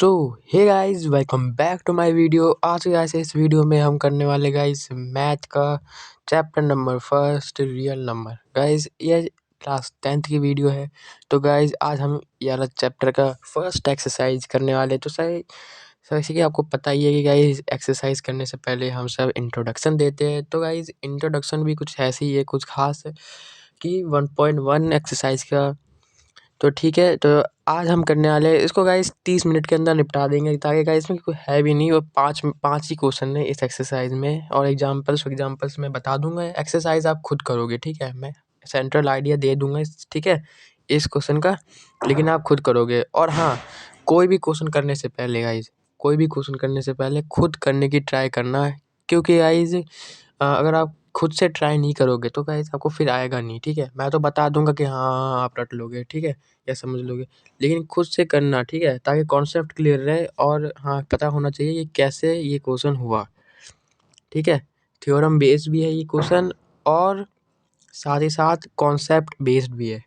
So hey guys, welcome back to my video. आज guys इस video में हम करने वाले गाइस मैथ का chapter number first real number. Guys ये क्लास 10th की वीडियो है। तो गाइस आज हम ये वाला चैप्टर का फर्स्ट एक्सरसाइज करने वाले। तो सही जैसे कि आपको पता ही है कि गाइस एक्सरसाइज करने से पहले हम सब इंट्रोडक्शन देते हैं। तो गाइस इंट्रोडक्शन भी कुछ ऐसी ही है, कुछ खास है कि 1.1 एक्सरसाइज का। तो ठीक है, तो आज हम करने वाले हैं इसको गाइस 30 मिनट के अंदर निपटा देंगे, ताकि गाइस इसमें कोई है भी नहीं और पाँच ही क्वेश्चन है इस एक्सरसाइज में। और एग्जांपल्स मैं बता दूंगा, एक्सरसाइज आप खुद करोगे। ठीक है, मैं सेंट्रल आइडिया दे दूंगा ठीक है इस क्वेश्चन का, लेकिन आप खुद करोगे। और हाँ, कोई भी क्वेश्चन करने से पहले गाइज कोई भी क्वेश्चन करने से पहले खुद करने की ट्राई करना है, क्योंकि गाइज अगर आप खुद से ट्राई नहीं करोगे तो गाइज आपको फिर आएगा नहीं। ठीक है, मैं तो बता दूंगा कि हाँ आप रट लोगे, ठीक है, या समझ लोगे, लेकिन खुद से करना, ठीक है, ताकि कॉन्सेप्ट क्लियर रहे। और हाँ, पता होना चाहिए कि कैसे ये क्वेश्चन हुआ। ठीक है, थ्योरम बेस्ड भी है ये क्वेश्चन और साथ ही साथ कॉन्सेप्ट बेस्ड भी है।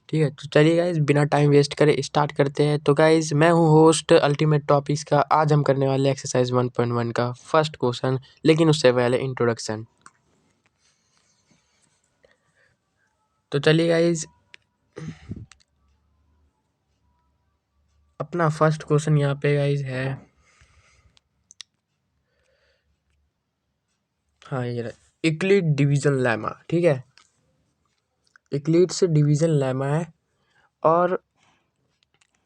ठीक है, तो चलिए गाइज बिना टाइम वेस्ट करे स्टार्ट करते हैं। तो गाइज मैं हूँ होस्ट अल्टीमेट टॉपिक्स का। आज हम करने वाले एक्सरसाइज 1.1 का फर्स्ट क्वेश्चन, लेकिन उससे पहले इंट्रोडक्शन। तो चलिए गाइज अपना फर्स्ट क्वेश्चन यहाँ पे गाइज है, हाँ ये यूक्लिड डिवीजन लेमा। ठीक है, यूक्लिड से डिवीजन लेमा है और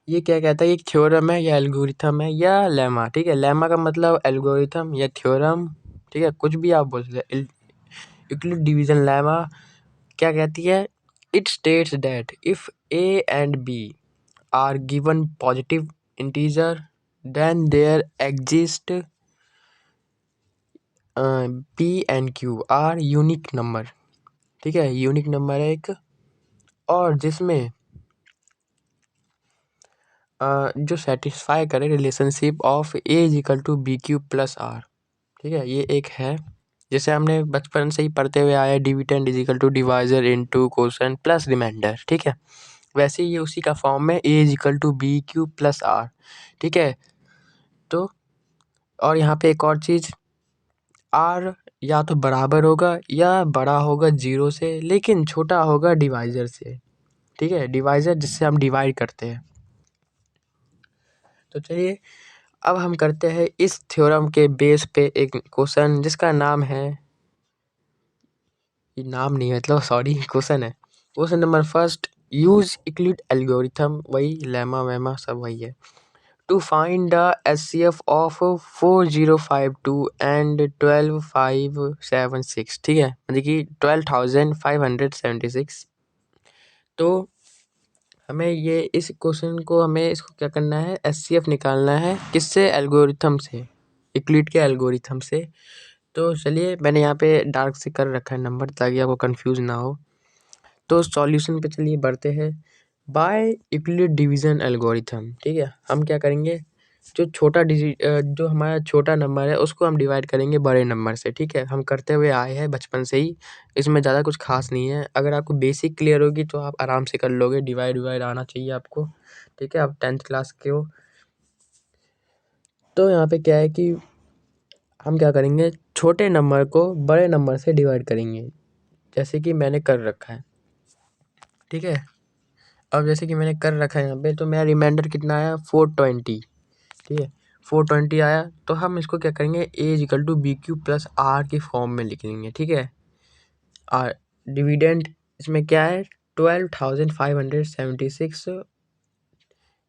ये क्या कहता है, एक थ्योरम है या एल्गोरिथम है या लेमा। ठीक है, लेमा का मतलब एल्गोरिथम या थ्योरम, ठीक है, कुछ भी आप बोल सकते हैं। यूक्लिड डिवीजन लेमा क्या कहती है, it states that if a and b are given positive integer then there exist p and q are unique number. ठीक है, यूनिक नंबर है एक, और जिसमें जो सेटिस्फाई करे relationship of a is equal to B Q plus are. ठीक है, ये एक है जैसे हमने बचपन से ही पढ़ते हुए आए, dividend is equal to divisor into quotient plus remainder. ठीक है, वैसे ही ये उसी का फॉर्म में A is equal to B Q plus are. ठीक है, तो और यहाँ पे एक और चीज़, आर या तो बराबर होगा या बड़ा होगा जीरो से, लेकिन छोटा होगा डिवाइजर से। ठीक है, डिवाइजर जिससे हम डिवाइड करते हैं। तो चलिए अब हम करते हैं इस थ्योरम के बेस पे एक क्वेश्चन जिसका नाम है, ये नाम नहीं है मतलब सॉरी, क्वेश्चन है। Question number first, use Euclid algorithm, वही लेमा वेमा सब वही है, to find the HCF of 4052 and 12576। ठीक है, मतलब कि 12576। तो हमें ये इस क्वेश्चन को, हमें इसको क्या करना है, एचसीएफ निकालना है। किससे, एल्गोरिथम से, यूक्लिड के एल्गोरिथम से। तो चलिए मैंने यहाँ पे डार्क से कर रखा है नंबर, ताकि आपको कंफ्यूज ना हो। तो सॉल्यूशन पे चलिए बढ़ते हैं। बाय यूक्लिड डिवीजन एल्गोरिथम, ठीक है, हम क्या करेंगे, जो हमारा छोटा नंबर है उसको हम डिवाइड करेंगे बड़े नंबर से। ठीक है, हम करते हुए आए हैं बचपन से ही, इसमें ज़्यादा कुछ खास नहीं है। अगर आपको बेसिक क्लियर होगी तो आप आराम से कर लोगे, डिवाइड आना चाहिए आपको। ठीक है, आप 10th क्लास के हो। तो यहाँ पे क्या है कि हम क्या करेंगे, छोटे नंबर को बड़े नंबर से डिवाइड करेंगे, जैसे कि मैंने कर रखा है। ठीक है, अब जैसे कि मैंने कर रखा है यहाँ पे, तो मेरा रिमाइंडर कितना आया, 420। ठीक है, 420 आया, तो हम इसको क्या करेंगे, A is equal to B Q plus R के फॉर्म में लिख लेंगे। ठीक है, और डिविडेंड इसमें क्या है, 12576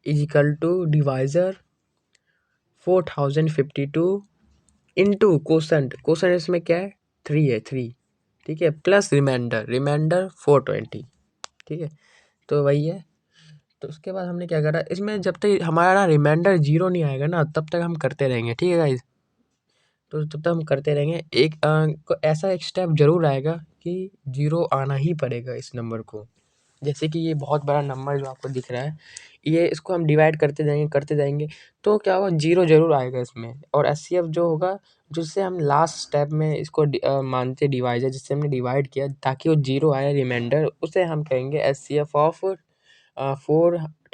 is equal to divisor 4052 into quotient इसमें क्या है, 3 है, 3। ठीक है, प्लस रिमाइंडर 420। ठीक है, तो वही है। तो उसके बाद हमने क्या करा, इसमें जब तक हमारा रिमाइंडर जीरो नहीं आएगा ना, तब तक हम करते रहेंगे। ठीक है गाइज, तो तब तक हम करते रहेंगे। ऐसा एक स्टेप जरूर आएगा कि जीरो आना ही पड़ेगा इस नंबर को। जैसे कि ये बहुत बड़ा नंबर जो आपको दिख रहा है, ये इसको हम डिवाइड करते जाएंगे, तो क्या होगा, जीरो जरूर आएगा इसमें। और एचसीएफ जो होगा, जिससे हम लास्ट स्टेप में इसको मानते डिवाइजर, जिससे हमने डिवाइड किया ताकि वो जीरो आए रिमाइंडर, उसे हम कहेंगे एचसीएफ ऑफ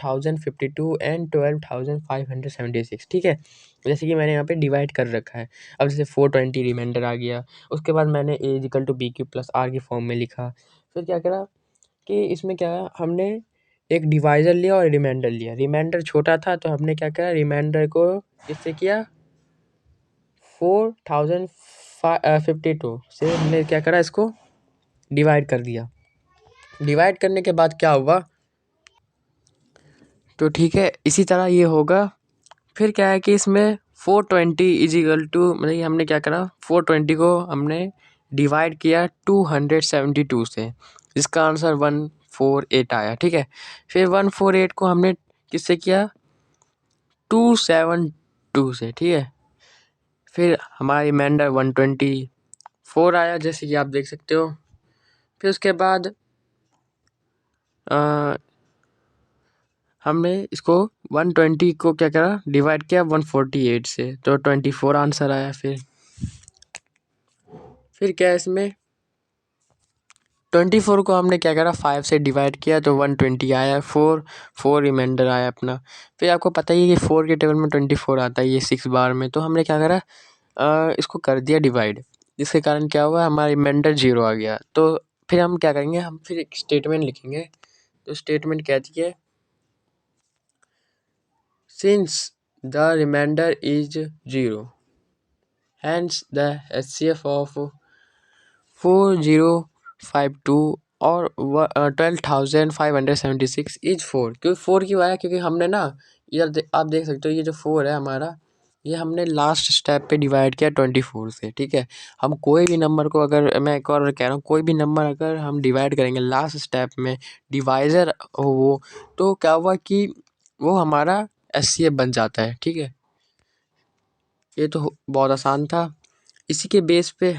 12,052 एंड 12,576, ठीक है। जैसे कि मैंने यहाँ पे डिवाइड कर रखा है। अब जैसे 420 रिमाइंडर आ गया, उसके बाद मैंने a equal to B Q plus r की फॉर्म में लिखा। फिर क्या करा कि इसमें क्या है, हमने एक डिवाइज़र लिया और रिमाइंडर लिया। रिमाइंडर छोटा था तो हमने क्या करा, रिमाइंडर को किससे किया, 4052 से हमने क्या करा, इसको डिवाइड कर दिया। डिवाइड करने के बाद क्या हुआ, तो ठीक है इसी तरह ये होगा। फिर क्या है कि इसमें 420 इज इक्वल टू, मतलब कि हमने क्या करा, 420 को हमने डिवाइड किया 272 से, जिसका आंसर 148 आया, ठीक है। फिर 148 को हमने किससे किया, 272 से, ठीक है। फिर हमारा रिमाइंडर 124 आया, जैसे कि आप देख सकते हो। फिर उसके बाद हमने इसको 120 को क्या करा, डिवाइड किया 148 से, तो 24 आंसर आया। फिर क्या है, इसमें 24 को हमने क्या करा, 5 से डिवाइड किया तो 120 आया, 4 रिमाइंडर आया अपना। फिर आपको पता ही है कि 4 के टेबल में 24 आता है, ये 6 बार में, तो हमने क्या करा, इसको कर दिया डिवाइड, जिसके कारण क्या हुआ, हमारा रिमाइंडर 0 आ गया। तो फिर हम क्या करेंगे, हम फिर एक स्टेटमेंट लिखेंगे। तो स्टेटमेंट कहती है, since the remainder is 0 hence the HCF of 4052 और 12,576 इज 4। क्यों 4 क्यों आया, क्योंकि हमने ना, इधर आप देख सकते हो, ये जो 4 है हमारा, ये हमने लास्ट स्टेप पे डिवाइड किया 24 से, ठीक है। हम कोई भी नंबर को, अगर मैं एक और कह रहा हूँ, कोई भी नंबर अगर हम डिवाइड करेंगे लास्ट स्टेप में, डिवाइज़र हो वो, तो क्या हुआ कि वो हमारा HCF बन जाता है, ठीक है। ये तो बहुत आसान था। इसी के बेस पे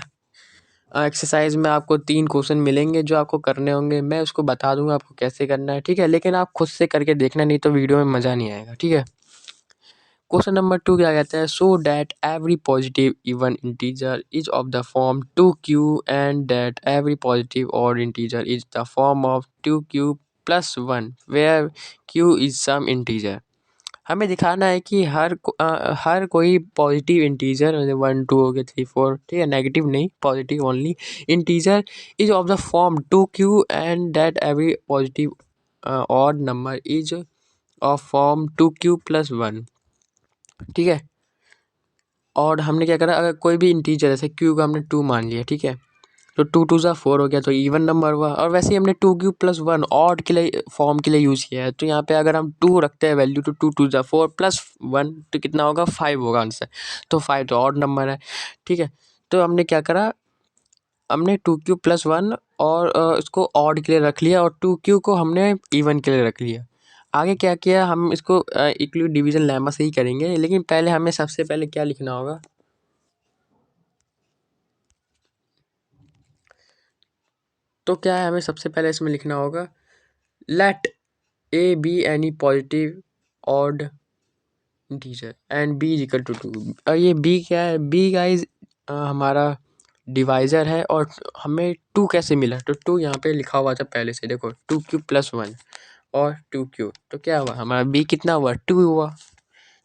एक्सरसाइज में आपको 3 क्वेश्चन मिलेंगे जो आपको करने होंगे। मैं उसको बता दूंगा आपको कैसे करना है, ठीक है। लेकिन आप खुद से करके देखना, नहीं तो वीडियो में मज़ा नहीं आएगा, ठीक है। क्वेश्चन नंबर 2 क्या कहता है, so that every positive even integer is of the form 2q and that every positive odd integer is the form of 2q plus 1 where q is some integer. हमें दिखाना है कि हर कोई पॉजिटिव इंटीजर, 1 2 हो गया 3 4, ठीक है, नेगेटिव नहीं, positive only integer is of the form 2q and that every positive odd number is of form 2q plus 1, ठीक है। और हमने क्या करा, अगर कोई भी इंटीजर, जैसे q का हमने 2 मान लिया, ठीक है, तो 2 2 ज़ा 4 हो गया, तो इवन नंबर हुआ। और वैसे ही हमने 2q प्लस 1 ऑड के लिए फॉर्म के लिए यूज़ किया है, तो यहाँ पे अगर हम 2 रखते हैं वैल्यू, तो 2 2 ज़ा 4 प्लस 1 तो कितना होगा, 5 होगा आंसर। तो 5 तो ऑड नंबर है, ठीक है। तो हमने क्या करा, हमने 2q प्लस 1 और इसको ऑड के लिए रख लिया, और 2q को हमने इवन के लिए रख लिया। आगे क्या किया, हम इसको इक्वल डिवीजन लेमा से ही करेंगे, लेकिन पहले हमें सबसे पहले क्या लिखना होगा, तो क्या है, हमें सबसे पहले इसमें लिखना होगा, let a b any positive odd integer and b is equal to 2। और ये बी क्या है, बी गाइज हमारा डिवाइज़र है, और हमें 2 कैसे मिला, तो 2 यहाँ पे लिखा हुआ था पहले से, देखो 2q प्लस 1 और 2q, तो क्या हुआ हमारा बी, कितना हुआ, 2 हुआ,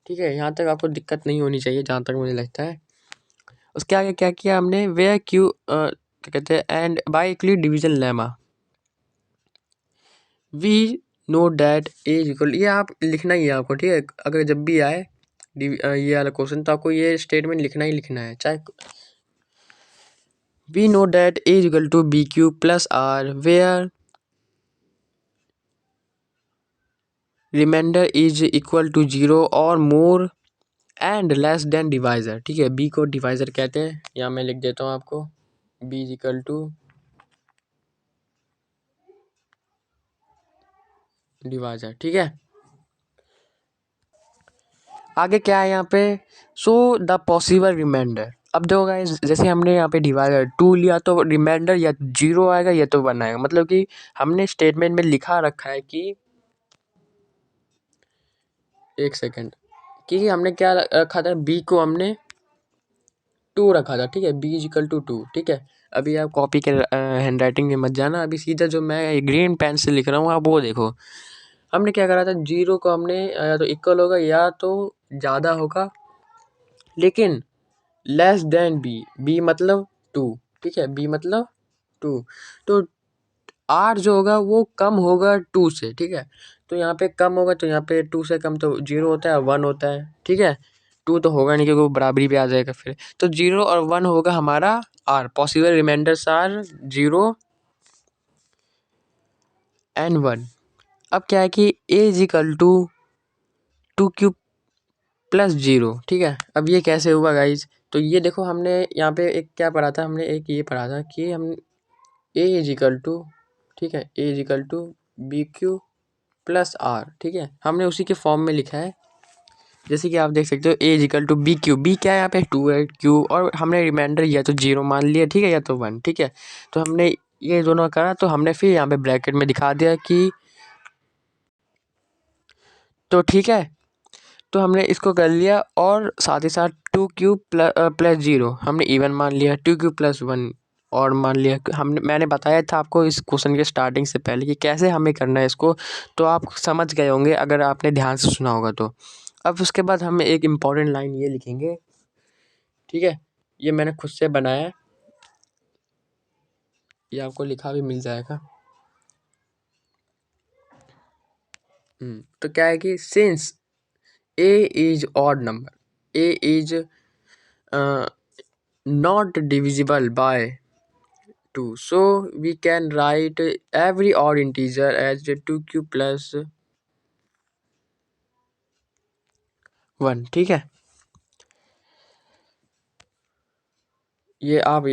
ठीक है। यहाँ तक आपको दिक्कत नहीं होनी चाहिए, जहाँ तक मुझे लगता है। उसके आगे क्या किया हमने, वेयर क्यू क्या कहते हैं, and by Euclid division lemma we know that a equal, ये आप लिखना ही है आपको, ठीक है। अगर जब भी आए ये वाला क्वेश्चन, तो आपको ये स्टेटमेंट लिखना ही लिखना है, चाहे we know that a equal to B Q plus r where remainder is equal to 0 और more and less than divisor, ठीक है। बी को डिवाइज़र कहते हैं, यहाँ मैं लिख देता हूँ आपको, b is equal to divisor, ठीक है। आगे क्या है यहाँ पे, सो द पॉसिबल रिमाइंडर। अब देखो गाइस, जैसे हमने यहाँ पे डिवाइडर 2 लिया, तो रिमाइंडर या 0 आएगा या तो 1 आएगा, मतलब कि हमने स्टेटमेंट में लिखा रखा है कि, एक सेकेंड, कि हमने क्या रखा था, बी को हमने 2 रखा था, ठीक है, बी इज इक्वल टू 2, ठीक है। अभी आप कॉपी के हैंड राइटिंग में मत जाना, अभी सीधा जो मैं ग्रीन पेन से लिख रहा हूँ आप वो देखो। हमने क्या करा था, 0 को हमने या तो इक्वल होगा या तो ज़्यादा होगा, लेकिन लेस देन बी मतलब 2, ठीक है, बी मतलब 2। तो आर जो होगा वो कम होगा 2 से, ठीक है। तो यहाँ पे कम होगा, तो यहाँ पे 2 से कम तो 0 होता है, 1 होता है, ठीक है। 2 तो होगा नहीं क्योंकि वो बराबरी पे आ जाएगा फिर। तो 0 और 1 होगा हमारा r. Possible remainders are 0 and 1। अब क्या है कि a is equal to 2 cube plus 0, ठीक है। अब ये कैसे हुआ गाइज? तो ये देखो, हमने यहाँ पे एक क्या पढ़ा था, हमने एक ये पढ़ा था कि हम a इज इक्वल टू, ठीक है, a is equal to B Q plus are, ठीक है। हमने उसी के फॉर्म में लिखा है, जैसे कि आप देख सकते हो a is equal to B q. B क्या है यहाँ पे? 2 है, क्यू, और हमने रिमाइंडर या तो 0 मान लिया, ठीक है, या तो 1, ठीक है। तो हमने ये दोनों करा, तो हमने फिर यहाँ पे ब्रैकेट में दिखा दिया कि, तो ठीक है, तो हमने इसको कर लिया, और साथ ही साथ 2 क्यूब प्लस 0 हमने इवन मान लिया, 2 क्यूब प्लस 1 और मान लिया। मैंने बताया था आपको इस क्वेश्चन के स्टार्टिंग से पहले कि कैसे हमें करना है इसको, तो आप समझ गए होंगे अगर आपने ध्यान से सुना होगा तो। अब उसके बाद हम एक इम्पॉर्टेंट लाइन ये लिखेंगे, ठीक है, ये मैंने खुद से बनाया है, ये आपको लिखा भी मिल जाएगा। तो क्या है कि since A is odd number, A is not divisible by 2, so we can write every odd integer as 2 plus 1, ठीक है। ये आप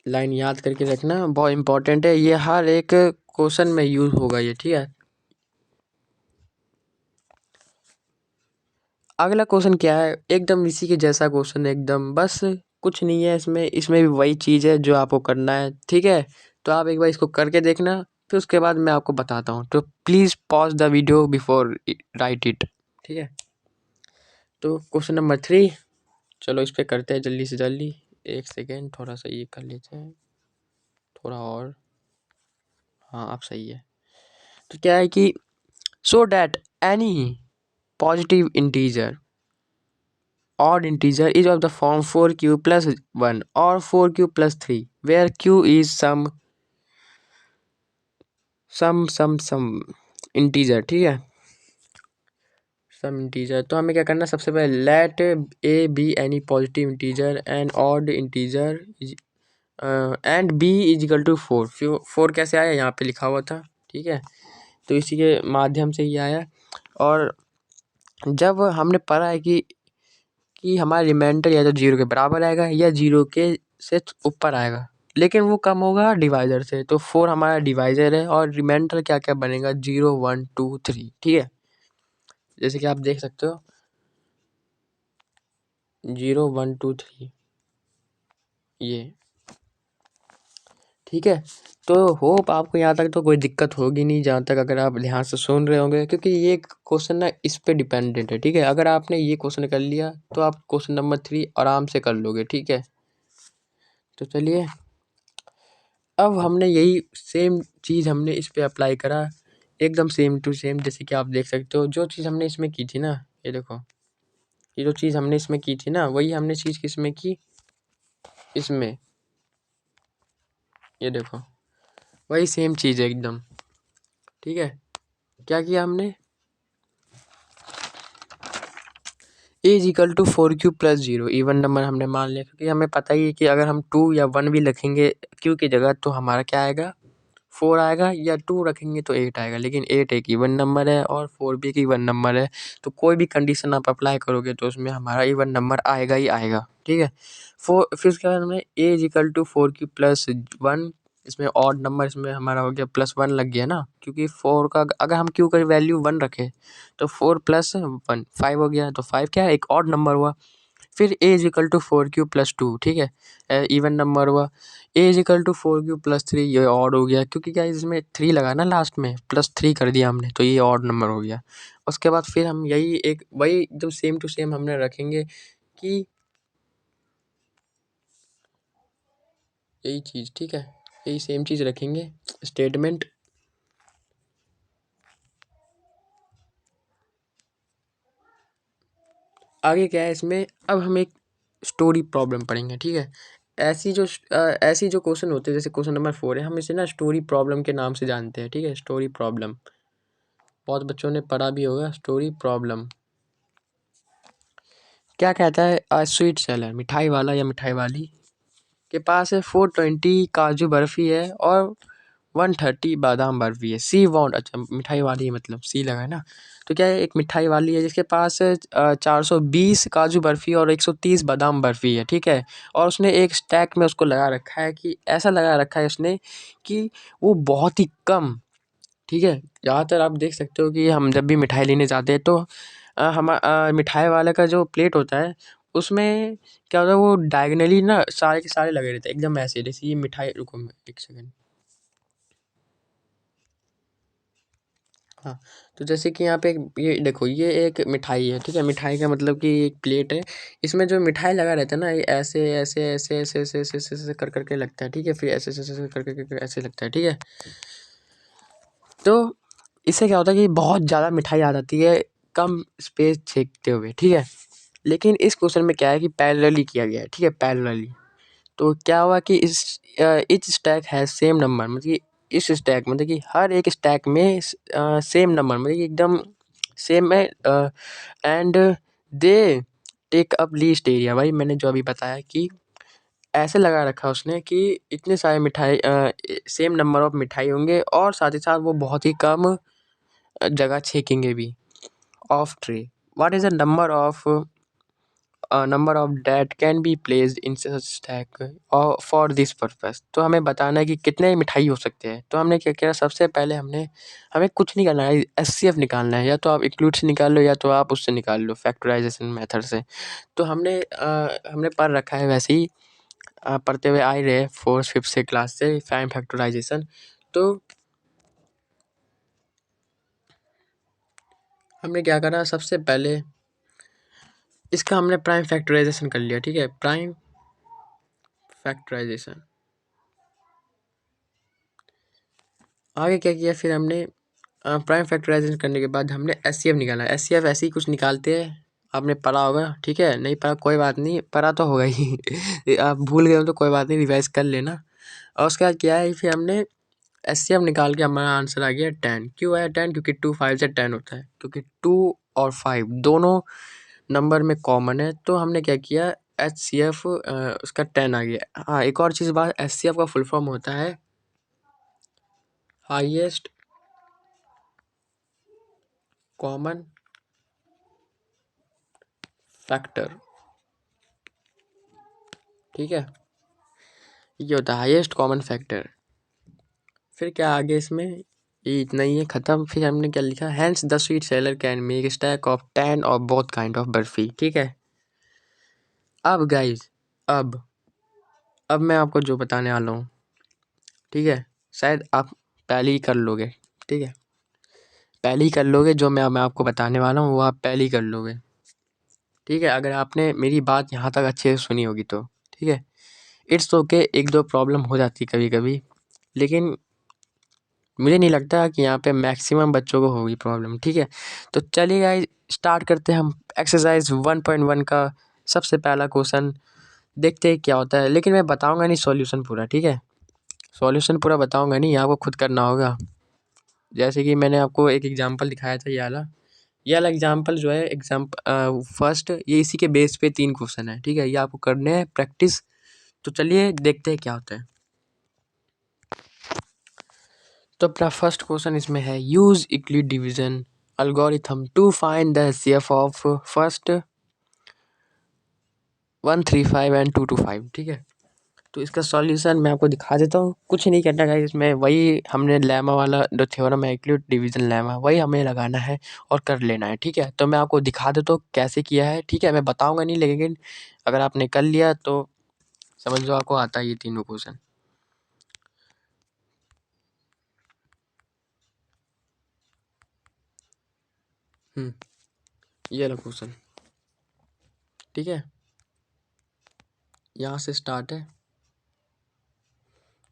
लाइन याद करके रखना, बहुत इंपॉर्टेंट है, ये हर एक क्वेश्चन में यूज होगा ये, ठीक है। अगला क्वेश्चन क्या है, एकदम इसी के जैसा क्वेश्चन है एकदम, बस कुछ नहीं है इसमें, इसमें भी वही चीज़ है जो आपको करना है, ठीक है। तो आप एक बार इसको करके देखना, फिर उसके बाद मैं आपको बताता हूँ। तो please pause the video before right it, ठीक है। तो क्वेश्चन नंबर 3, चलो इस पे करते हैं जल्दी से जल्दी। एक सेकेंड, थोड़ा सा ये कर लेते हैं, थोड़ा और, हाँ अब सही है। तो क्या है कि so that any positive integer odd integer is of the form 4q plus 1 or 4q plus 3 where q is some integer, ठीक है, सम इंटीजर। तो हमें क्या करना है, सबसे पहले let a b any positive integer and odd integer and b is equal to 4। 4 कैसे आया, यहाँ पे लिखा हुआ था, ठीक है। तो इसी के माध्यम से ही आया। और जब हमने पढ़ा है कि हमारा रिमाइंडर या तो 0 के बराबर आएगा या 0 के से ऊपर आएगा, लेकिन वो कम होगा डिवाइजर से। तो 4 हमारा डिवाइजर है, और रिमाइंडर क्या क्या बनेगा, 0 1 2 3, ठीक है। जैसे कि आप देख सकते हो 0 1 2 3 ये, ठीक है। तो होप आपको यहाँ तक तो कोई दिक्कत होगी नहीं, जहाँ तक अगर आप ध्यान से सुन रहे होंगे, क्योंकि ये क्वेश्चन ना इस पे डिपेंडेंट है, ठीक है। अगर आपने ये क्वेश्चन कर लिया तो आप क्वेश्चन नंबर 3 आराम से कर लोगे, ठीक है। तो चलिए, अब हमने यही सेम चीज़ हमने इस पे अप्लाई करा, एकदम सेम टू सेम। जैसे कि आप देख सकते हो जो चीज़ हमने इसमें की थी ना, ये देखो, ये जो चीज़ हमने इसमें की थी ना, वही हमने चीज़ किसमें की, इसमें, ये देखो, वही सेम चीज़ है एकदम, ठीक है। क्या किया हमने, A is equal to 4q plus 0 even number हमने मान लिया, क्योंकि हमें पता ही है कि अगर हम 2 या 1 भी लिखेंगे q की जगह, तो हमारा क्या आएगा, 4 आएगा, या 2 रखेंगे तो 8 आएगा। लेकिन 8 एक इवन नंबर है और 4 भी एक इवन नंबर है, तो कोई भी कंडीशन आप अप्लाई करोगे तो उसमें हमारा इवन नंबर आएगा ही आएगा, ठीक है। फिर उसके बाद हमने A is equal to 4q plus 1, इसमें ऑड नंबर, इसमें हमारा हो गया प्लस 1 लग गया ना, क्योंकि 4 का अगर हम q का वैल्यू 1 रखें तो 4 प्लस 1 5 हो गया, तो 5 क्या है, एक ऑड नंबर हुआ। फिर A is equal to 4q plus 2, ठीक है, इवन नंबर हुआ। A is equal to 4q plus 3, ये ऑड हो गया, क्योंकि क्या इसमें 3 लगा ना लास्ट में, प्लस 3 कर दिया हमने, तो ये ऑड नंबर हो गया। उसके बाद फिर हम यही एक वही एकदम सेम टू सेम हमने रखेंगे कि यही चीज़, ठीक है, यही सेम चीज़ रखेंगे, स्टेटमेंट आगे क्या है इसमें, अब हम एक स्टोरी प्रॉब्लम पढ़ेंगे, ठीक है। ऐसी जो क्वेश्चन होते हैं, जैसे क्वेश्चन नंबर 4 है, हम इसे ना स्टोरी प्रॉब्लम के नाम से जानते हैं, ठीक है। स्टोरी प्रॉब्लम बहुत बच्चों ने पढ़ा भी होगा। स्टोरी प्रॉब्लम क्या कहता है, स्वीट सेलर मिठाई वाला या मिठाई वाली के पास है 420 काजू बर्फी है और 130 बादाम बर्फी है। सी वांट, अच्छा मिठाई वाली है मतलब सी लगा है ना। तो क्या है, एक मिठाई वाली है जिसके पास 420 काजू बर्फी और 130 बादाम बर्फी है, ठीक है। और उसने एक स्टैक में उसको लगा रखा है, कि ऐसा लगा रखा है उसने कि वो बहुत ही कम, ठीक है। ज़्यादातर आप देख सकते हो कि हम जब भी मिठाई लेने जाते हैं तो मिठाई वाले का जो प्लेट होता है उसमें क्या होता है, वो डायगनली ना सारे के सारे लगे रहते हैं एकदम ऐसे, जैसे ये मिठाई, रुको मैं एक सेकंड। हाँ, तो जैसे कि यहाँ पे ये देखो, ये एक मिठाई है, ठीक है। मिठाई का मतलब कि एक प्लेट है, इसमें जो मिठाई लगा रहता है ना, ये ऐसे ऐसे ऐसे ऐसे ऐसे ऐसे ऐसे ऐसे कर करके लगता है, ठीक है। फिर ऐसे ऐसे ऐसे कर करके ऐसे लगता है, ठीक है। तो इससे क्या होता है कि बहुत ज़्यादा मिठाई आ जाती है कम स्पेस छेकते हुए, ठीक है। लेकिन इस क्वेश्चन में क्या है कि पैरेलली किया गया है, ठीक है, पैरेलली। तो क्या हुआ कि each stack has same number, मतलब कि इस स्टैक मतलब कि हर एक स्टैक में सेम नंबर, मतलब कि एकदम सेम है। And they take up least area, भाई मैंने जो अभी बताया कि ऐसे लगा रखा उसने कि इतने सारे मिठाई सेम नंबर ऑफ मिठाई होंगे और साथ ही साथ वो बहुत ही कम जगह छेकेंगे भी। Of tray, what is the number of that can be placed in such stack और फॉर दिस पर्पस। तो हमें बताना है कि कितने मिठाई हो सकते हैं। तो हमने क्या किया, सबसे पहले हमें कुछ नहीं करना है, एचसीएफ निकालना है। या तो आप इंक्लूड से निकाल लो या तो आप उससे निकाल लो फैक्टराइजेशन मेथड से। तो हमने पढ़ रखा है वैसे ही, पढ़ते हुए आ ही रहे 4th 5th से क्लास से प्राइम फैक्टराइजेशन। तो हमने क्या करा, सबसे पहले इसका हमने प्राइम फैक्टराइजेशन कर लिया, ठीक है। प्राइम फैक्टराइजेशन, आगे क्या किया, फिर हमने प्राइम फैक्टराइजेशन करने के बाद हमने एचसीएफ निकाला। एचसीएफ ऐसे ही कुछ निकालते हैं, आपने पढ़ा होगा, ठीक है। नहीं पढ़ा कोई बात नहीं, पढ़ा तो होगा ही आप भूल गए हो तो कोई बात नहीं, रिवाइज कर लेना। और उसके बाद क्या है, फिर हमने एचसीएफ निकाल के हमारा आंसर आ गया 10। क्यों आया 10? क्योंकि 2 5 से 10 होता है, क्योंकि 2 और 5 दोनों नंबर में कॉमन है। तो हमने क्या किया, एचसीएफ उसका 10 आ गया। हाँ, एक और चीज़ बात, एचसीएफ का फुल फॉर्म होता है हाईएस्ट कॉमन फैक्टर, ठीक है। ये होता है हाईएस्ट कॉमन फैक्टर। फिर क्या आगे इसमें, ये इतना ही है, ख़त्म। फिर हमने क्या लिखा, hence the sweet seller can make stack of 10 और बोथ काइंड ऑफ बर्फी, ठीक है। अब गाइज, अब अब मैं आपको जो बताने वाला हूँ, ठीक है, शायद आप पहले ही कर लोगे, ठीक है। पहले ही कर लोगे, जो मैं आपको बताने वाला हूँ वो आप पहले ही कर लोगे, ठीक है। अगर आपने मेरी बात यहाँ तक अच्छे से सुनी होगी तो, ठीक है। इट्स ओके, एक दो प्रॉब्लम हो जाती कभी कभी, लेकिन मुझे नहीं लगता कि यहाँ पे मैक्सिमम बच्चों को होगी प्रॉब्लम, ठीक है। तो चलिए गाइस, स्टार्ट करते हैं हम एक्सरसाइज 1.1 का सबसे पहला क्वेश्चन। देखते हैं क्या होता है, लेकिन मैं बताऊंगा नहीं सॉल्यूशन पूरा, ठीक है। सॉल्यूशन पूरा बताऊंगा नहीं, आपको खुद करना होगा। जैसे कि मैंने आपको एक एग्जांपल दिखाया था, ये वाला एग्जांपल जो है, फर्स्ट, ये इसी के बेस पे 3 क्वेश्चन है, ठीक है। ये आपको करने हैं प्रैक्टिस। तो चलिए देखते हैं क्या होता है। तो अपना फर्स्ट क्वेश्चन इसमें है, use Euclid division algorithm to find the HCF of first 135 and 225, ठीक है। तो इसका सॉल्यूशन मैं आपको दिखा देता हूँ। कुछ नहीं करना है इसमें, वही हमने लेमा वाला जो थ्योरम है, यूक्लिड डिवीजन लेमा, वही हमें लगाना है और कर लेना है, ठीक है। तो मैं आपको दिखा देता हूँ कैसे किया है, ठीक है। मैं बताऊँगा नहीं, लेकिन अगर आपने कर लिया तो समझ लो आपको आता है ये तीनों क्वेश्चन। ये लो क्वेश्चन, ठीक है। यहाँ से स्टार्ट है,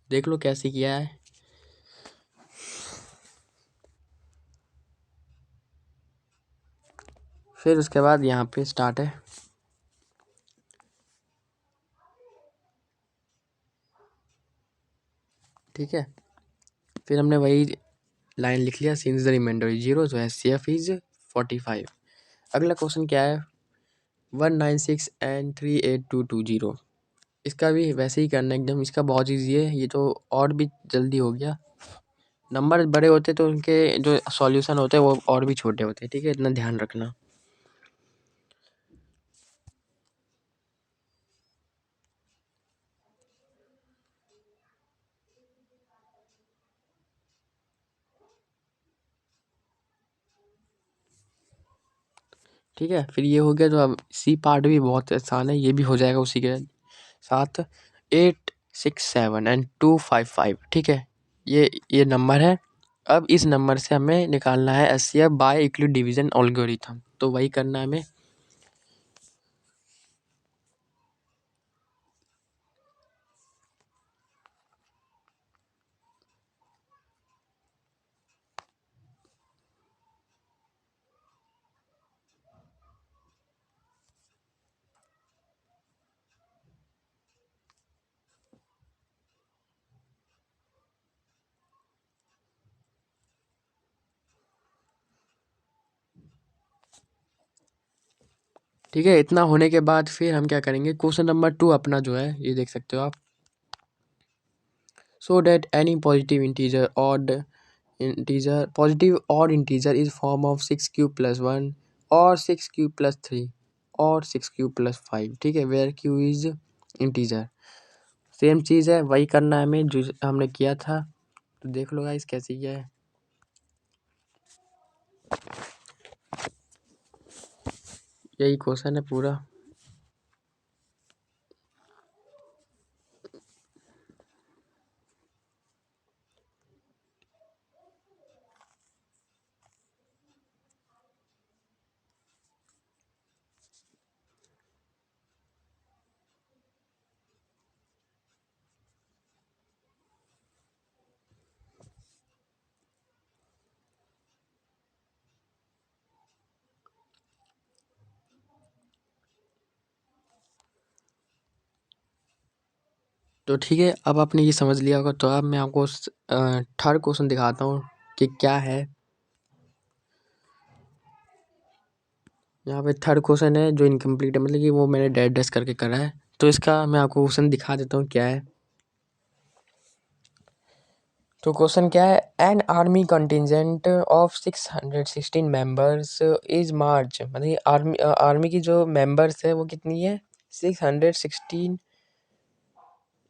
देख लो कैसे किया है। फिर उसके बाद यहाँ पे स्टार्ट है। ठीक है, फिर हमने वही लाइन लिख लिया, since the remainder is zero तो HCF इज 45। अगला क्वेश्चन क्या है, 196 and 38220। इसका भी वैसे ही करना एकदम, इसका बहुत ईजी है ये तो, और भी जल्दी हो गया। नंबर बड़े होते तो उनके जो सॉल्यूशन होते हैं वो और भी छोटे होते हैं। ठीक है, इतना ध्यान रखना। ठीक है, फिर ये हो गया, तो अब सी पार्ट भी बहुत आसान है, ये भी हो जाएगा उसी के साथ। 867 and 255। ठीक है, ये नंबर है। अब इस नंबर से हमें निकालना है HCF by Euclid division algorithm, तो वही करना है हमें। ठीक है, इतना होने के बाद फिर हम क्या करेंगे, क्वेश्चन नंबर 2 अपना जो है ये देख सकते हो आप। So that any positive integer odd integer is form of 6 cube + 1 और 6 क्यूब + 3 और 6 क्यूब + 5। ठीक है, where Q is integer. Same चीज़ है, वही करना है हमें जो हमने किया था। तो देख लो गाइस कैसे किया है, यही क्वेश्चन है पूरा। तो ठीक है, अब आपने ये समझ लिया होगा, तो अब मैं आपको थर्ड क्वेश्चन दिखाता हूँ कि क्या है। यहाँ पे थर्ड क्वेश्चन है जो इनकम्प्लीट है, मतलब कि वो मैंने डैश डैश करके करा है। तो इसका मैं आपको क्वेश्चन दिखा देता हूँ क्या है। तो क्वेश्चन क्या है, an army contingent of 616 members is march, मतलब आर्मी की जो मेंबर्स है वो कितनी है, 616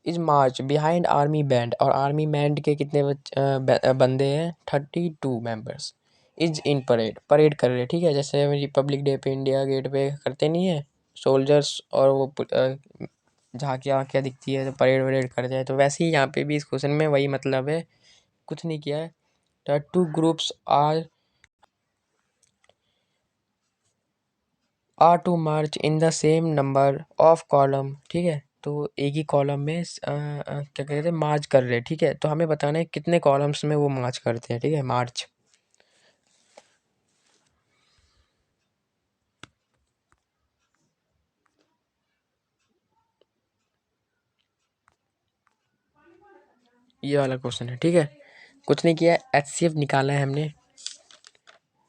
is March behind army band, और आर्मी बैंड के कितने बंदे हैं, 32 members. Is in parade, parade कर रहे हैं। ठीक है, जैसे रिपब्लिक डे पे इंडिया गेट पे करते नहीं है सोल्जर्स, और वो झांकियाँ वाकियाँ दिखती है तो परेड वरेड करते हैं, तो वैसे ही यहाँ पे भी इस क्वेश्चन में वही मतलब है, कुछ नहीं किया है। The two groups are to march in the same number of column. ठीक है, तो एक ही कॉलम में क्या कहते हैं, मार्च कर रहे हैं। ठीक है, तो हमें बताना है कितने कॉलम्स में वो मार्च करते हैं। ठीक है, मार्च। ये वाला क्वेश्चन है। ठीक है, कुछ नहीं किया, HCF निकाला है हमने,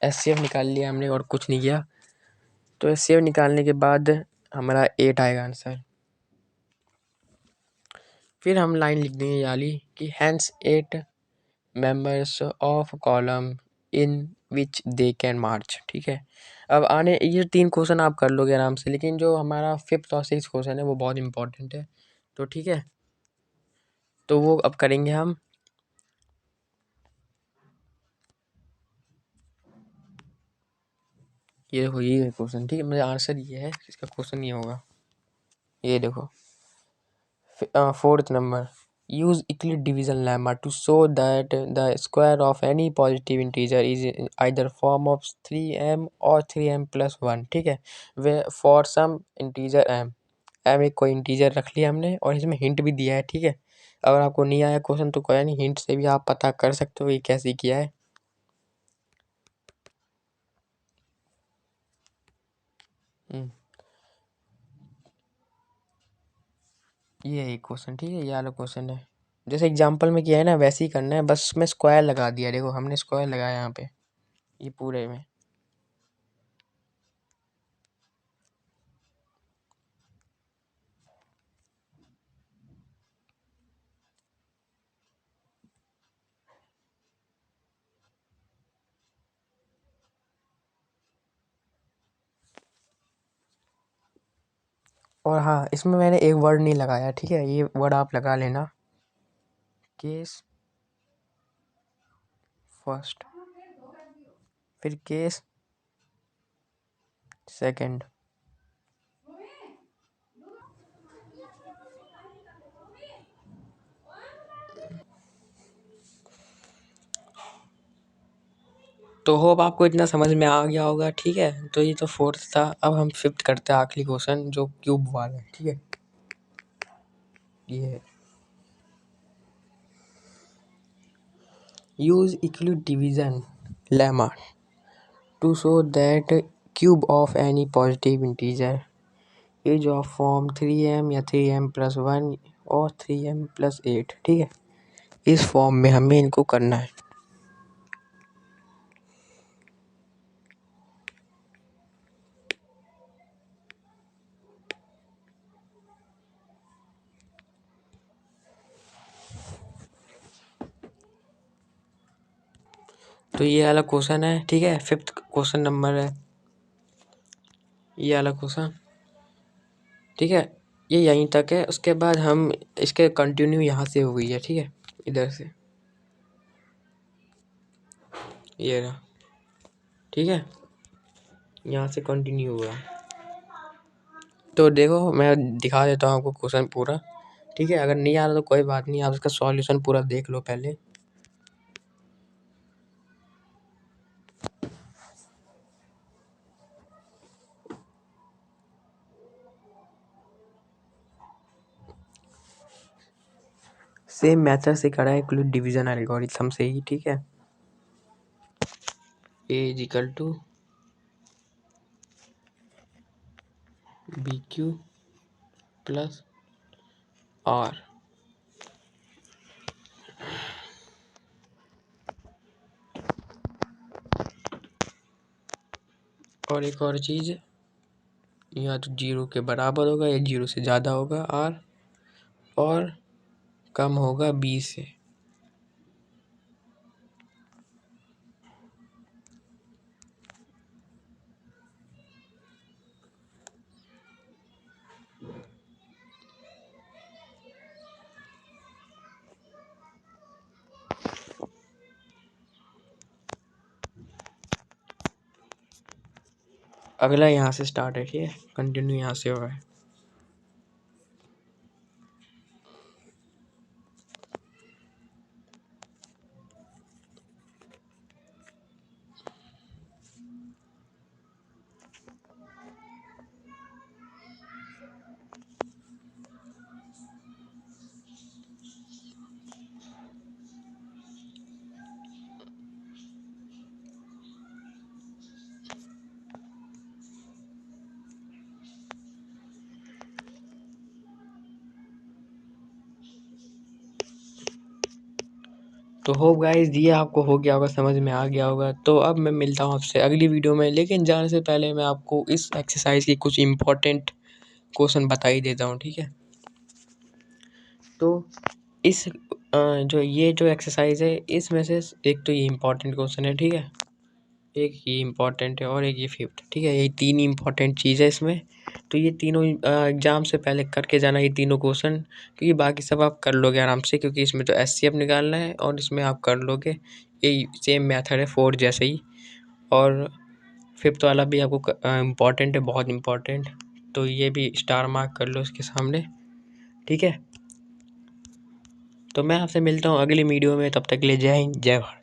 HCF निकाल लिया हमने और कुछ नहीं किया। तो HCF निकालने के बाद हमारा 8 आएगा आंसर। फिर हम लाइन लिख देंगे ये वाली कि hence 8 members of column in which they can march. ठीक है, अब आने ये 3 क्वेश्चन आप कर लोगे आराम से, लेकिन जो हमारा 5th और 6th क्वेश्चन है वो बहुत इंपॉर्टेंट है। तो ठीक है, तो वो अब करेंगे हम। ये देखो, ये क्वेश्चन, ठीक है, मेरा आंसर ये है, इसका क्वेश्चन ये होगा, ये देखो। 4th number, use Euclid division lemma to show that the square of any positive integer is either form of 3m or 3m plus 1। ठीक है, वे for some integer m एक कोई इंटीजर रख लिया हमने, और इसमें हिंट भी दिया है। ठीक है, अगर आपको नहीं आया क्वेश्चन तो कोई नहीं, हिंट से भी आप पता कर सकते हो ये कैसे किया है। हम्म, ये एक क्वेश्चन, ठीक है, ये वाला क्वेश्चन है जैसे एग्जांपल में किया है ना, वैसे ही करना है, बस मैं स्क्वायर लगा दिया, देखो हमने स्क्वायर लगाया यहाँ पे ये पूरे में। और हाँ, इसमें मैंने एक वर्ड नहीं लगाया, ठीक है, ये वर्ड आप लगा लेना, केस फर्स्ट, फिर केस सेकंड। तो होप आपको इतना समझ में आ गया होगा, ठीक है। तो ये तो फोर्थ था, अब हम फिफ्थ करते हैं, आखिरी क्वेश्चन जो क्यूब वाला है, ठीक है। ये है, use Euclid division lemma to show that cube of any positive integer is of form 3m या 3m+1 और 3m+8, ठीक है। इस फॉर्म में हमें इनको करना है। तो ये वाला क्वेश्चन है, ठीक है, फिफ्थ क्वेश्चन नंबर है ये वाला क्वेश्चन, ठीक है। ये यहीं तक है, उसके बाद हम इसके कंटिन्यू यहाँ से हो गई है, ठीक है, इधर से ये रहा, ठीक है, यहाँ से कंटिन्यू हुआ। तो देखो मैं दिखा देता हूँ आपको क्वेश्चन पूरा, ठीक है। अगर नहीं आ रहा तो कोई बात नहीं, आप इसका सॉल्यूशन पूरा देख लो पहले। सेम मेथड से करा है, इक्वलिट डिवीजन एल्गोरिथम से ही, ठीक है। A is equal to B Q plus r. और एक और चीज़, या तो 0 के बराबर होगा या 0 से ज़्यादा होगा आर, और कम होगा बी से। अगला यहाँ से स्टार्ट है, ठीक है, कंटिन्यू यहाँ से हो रहा है। तो होप गाइस ये आपको हो गया होगा, समझ में आ गया होगा। तो अब मैं मिलता हूँ आपसे अगली वीडियो में, लेकिन जाने से पहले मैं आपको इस एक्सरसाइज की कुछ इम्पोर्टेंट क्वेश्चन बता ही देता हूँ, ठीक है। तो इस जो एक्सरसाइज है, इसमें से एक तो ये इम्पोर्टेंट क्वेश्चन है, ठीक है, एक ये इम्पोर्टेंट है और एक ये फिफ्थ, ठीक है, यही तीन इम्पोर्टेंट चीज़ है इसमें। तो ये तीनों एग्जाम से पहले करके जाना, ये तीनों क्वेश्चन, क्योंकि बाकी सब आप कर लोगे आराम से, क्योंकि इसमें तो एचसीएफ निकालना है और इसमें आप कर लोगे। ये सेम मेथड है फोर जैसे ही, और फिफ्थ वाला भी आपको इम्पोर्टेंट है, बहुत इम्पोर्टेंट। तो ये भी स्टार मार्क कर लो इसके सामने, ठीक है। तो मैं आपसे मिलता हूँ अगली वीडियो में, तब तक के लिए जय हिंद जय भारत।